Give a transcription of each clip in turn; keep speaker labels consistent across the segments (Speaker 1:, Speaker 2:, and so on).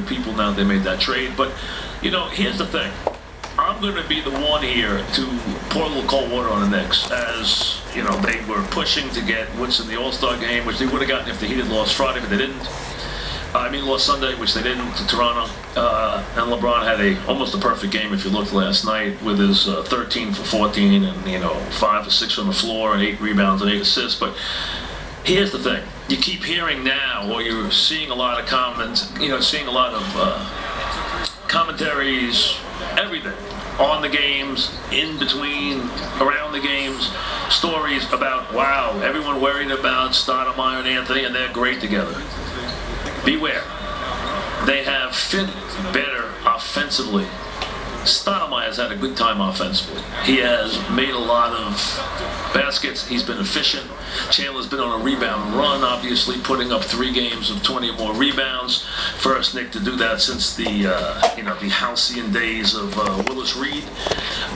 Speaker 1: people now they made that trade. But, you know, here's the thing. I'm going to be the one here to pour a little cold water on the Knicks, as, you know, they were pushing to get Woods in the All-Star game, which they would have gotten if the Heat had lost Friday, but they didn't. Lost Sunday, which they didn't, to Toronto. And LeBron had almost a perfect game if you looked last night, with his 13 for 14 and, you know, 5 for 6 on the floor and 8 rebounds and 8 assists. But here's the thing. You keep hearing now, or you're seeing a lot of comments, you know, seeing a lot of commentaries, everything, on the games, in between, around the games, stories about, wow, everyone worried about Stoudemire and Anthony, and they're great together. Beware. They have fit better offensively. Stoudemire has had a good time offensively. He has made a lot of baskets. He's been efficient. Chandler's been on a rebound run, obviously, putting up 3 games of 20 or more rebounds. First Knick to do that since the halcyon days of Willis Reed.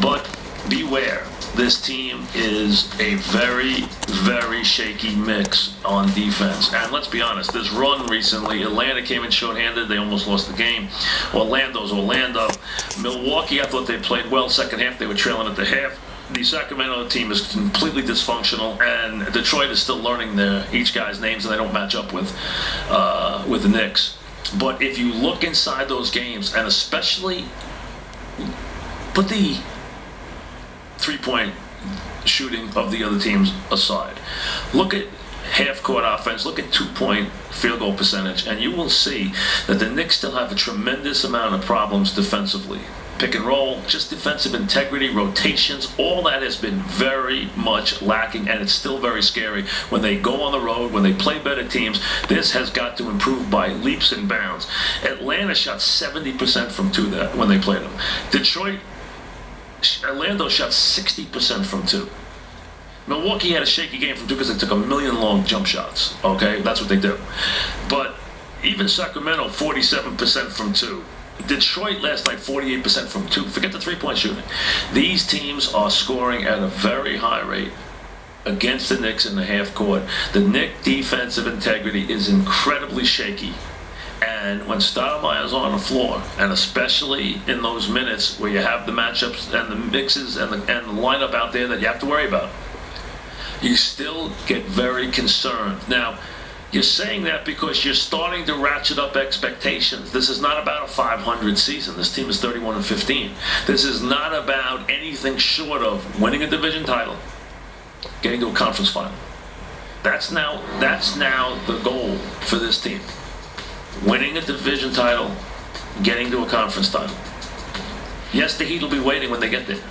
Speaker 1: But beware. This team is a very, very shaky mix on defense. And let's be honest, this run recently, Atlanta came in shorthanded. They almost lost the game. Orlando. Milwaukee, I thought they played well. Second half, they were trailing at the half. The Sacramento team is completely dysfunctional, and Detroit is still learning each guy's names, and they don't match up with the Knicks. But if you look inside those games, and especially put the three-point shooting of the other teams aside, look at half-court offense, look at two-point field goal percentage, and you will see that the Knicks still have a tremendous amount of problems defensively. Pick and roll, just defensive integrity, rotations, all that has been very much lacking, and it's still very scary when they go on the road, when they play better teams. This has got to improve by leaps and bounds. Atlanta shot 70% from 2 when they played them. Orlando shot 60% from 2. Milwaukee had a shaky game from 2 because they took a million long jump shots. Okay, that's what they do. But even Sacramento, 47% from 2. Detroit last night, 48% from 2. Forget the three-point shooting. These teams are scoring at a very high rate against the Knicks in the half court. The Knicks defensive integrity is incredibly shaky. And when Stoudemire is on the floor, and especially in those minutes where you have the matchups and the mixes and the lineup out there that you have to worry about, you still get very concerned. Now, you're saying that because you're starting to ratchet up expectations. This is not about a 500 season. This team is 31-15. This is not about anything short of winning a division title, getting to a conference final. That's now the goal for this team. Winning a division title, getting to a conference title. Yes, the Heat will be waiting when they get there.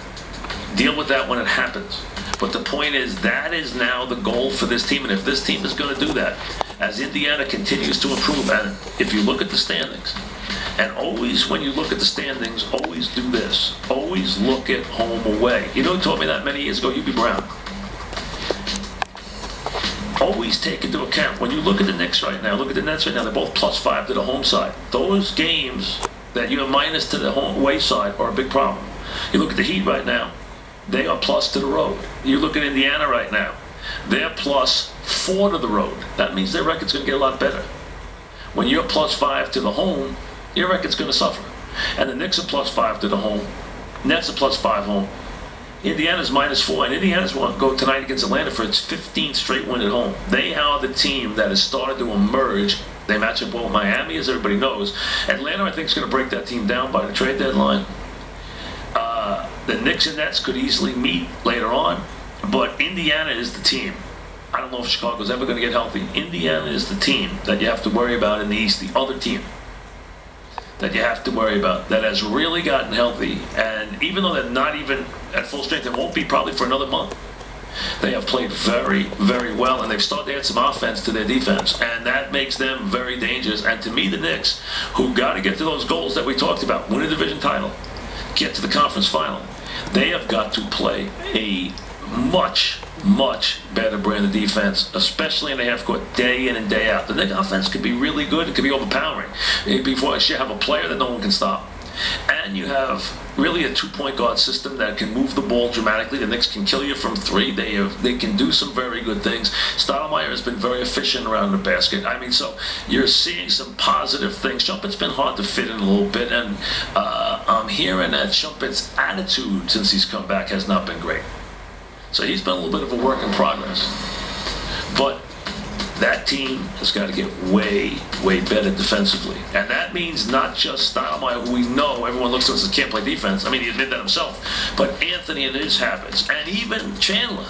Speaker 1: Deal with that when it happens. But the point is, that is now the goal for this team. And if this team is going to do that, as Indiana continues to improve, and if you look at the standings, and always when you look at the standings, always do this. Always look at home away. You know who told me that many years ago? U.B. Brown. Always take into account, when you look at the Knicks right now, look at the Nets right now, they're both +5 to the home side. Those games that you have minus to the home away side are a big problem. You look at the Heat right now, they are plus to the road. You look at Indiana right now, they're +4 to the road. That means their record's going to get a lot better. When you're +5 to the home, your record's going to suffer. And the Knicks are +5 to the home, Nets are +5 home. Indiana's -4, and Indiana's won't go tonight against Atlanta for its 15th straight win at home. They are the team that has started to emerge. They match up well with Miami, as everybody knows. Atlanta, I think, is going to break that team down by the trade deadline. The Knicks and Nets could easily meet later on, but Indiana is the team. I don't know if Chicago's ever going to get healthy. Indiana is the team that you have to worry about in the East, the other team that you have to worry about, that has really gotten healthy. And even though they're not even at full strength, it won't be probably for another month. They have played very, very well, and they've started to add some offense to their defense, and that makes them very dangerous. And to me, the Knicks, who got to get to those goals that we talked about, win a division title, get to the conference final, they have got to play a much, much better brand of defense, especially in the half court, day in and day out. The Knicks offense could be really good. It could be overpowering. Before I have a player that no one can stop. and you have really a two-point guard system that can move the ball dramatically. The Knicks can kill you from three. They can do some very good things. Stoudemire has been very efficient around the basket. I mean, so you're seeing some positive things. Shumpert's been hard to fit in a little bit, and I'm hearing that Shumpert's attitude since he's come back has not been great. So he's been a little bit of a work in progress. But that team has got to get way, way better defensively. And that means not just Stoudemire, who we know everyone looks at us as can't play defense. I mean, he admitted that himself. But Anthony and his habits, and even Chandler.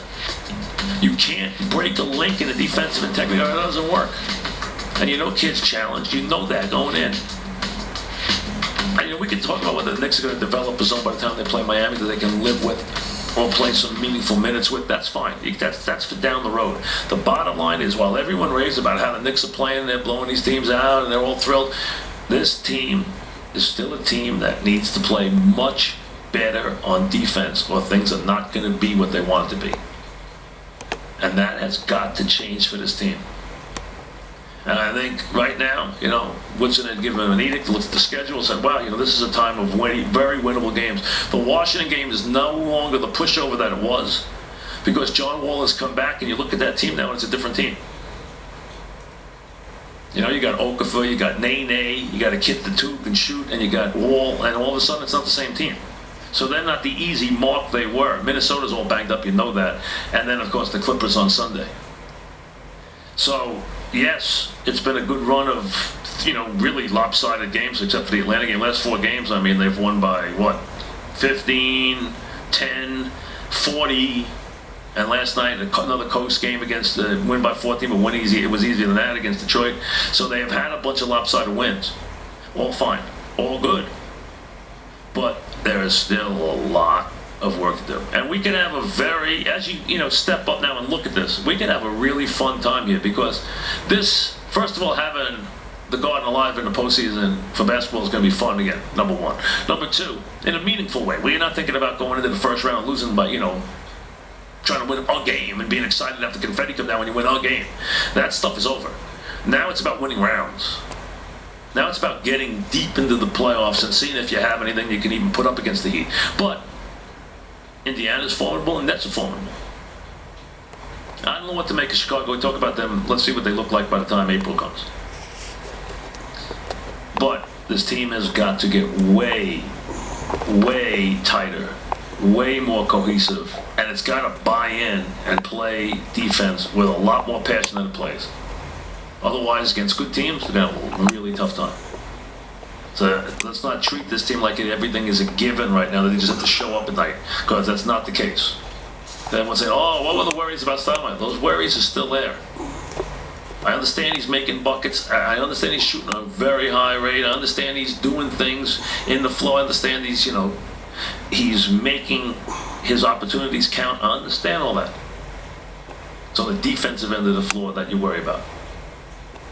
Speaker 1: You can't break a link in the defensive integrity, or it doesn't work. And you know kids challenge. You know that going in. And, you know, we can talk about whether the Knicks are going to develop a zone by the time they play Miami that they can live with or play some meaningful minutes with. That's fine. That's for down the road. The bottom line is, while everyone raves about how the Knicks are playing, they're blowing these teams out, and they're all thrilled, this team is still a team that needs to play much better on defense, or things are not going to be what they want it to be. And that has got to change for this team. And I think right now, you know, Woodson had given him an edict to look at the schedule and said, wow, you know, this is a time of very winnable games. The Washington game is no longer the pushover that it was, because John Wall has come back, and you look at that team now and it's a different team. You know, you got Okafor, you got Nene, you got a kid the two can shoot, and you got Wall, and all of a sudden it's not the same team. So they're not the easy mark they were. Minnesota's all banged up, you know that. And then, of course, the Clippers on Sunday. So, yes, it's been a good run of, you know, really lopsided games, except for the Atlanta game. Last 4 games, I mean, they've won by, what, 15, 10, 40, and last night another coast game against win by 14, but it was easier than that against Detroit. So they have had a bunch of lopsided wins. All fine, all good. But there is still a lot of work to do. And we can have a very, as you know, step up now and look at this, we can have a really fun time here, because this, first of all, having the Garden alive in the postseason for basketball is going to be fun again, number one. Number two, in a meaningful way. We're not thinking about going into the first round losing by, you know, trying to win a game and being excited after confetti come down when you win a game. That stuff is over. Now it's about winning rounds. Now it's about getting deep into the playoffs and seeing if you have anything you can even put up against the Heat. But Indiana's formidable, and Nets are formidable. I don't know what to make of Chicago. We talk about them. Let's see what they look like by the time April comes. But this team has got to get way, way tighter, way more cohesive, and it's got to buy in and play defense with a lot more passion than it plays. Otherwise, against good teams, they're going to have a really tough time. So let's not treat this team like everything is a given right now, that they just have to show up at night, because that's not the case. Then everyone say, oh, what were the worries about Stoudemire? Those worries are still there. I understand he's making buckets. I understand he's shooting a very high rate. I understand he's doing things in the flow. I understand he's, you know, he's making his opportunities count. I understand all that. It's on the defensive end of the floor that you worry about.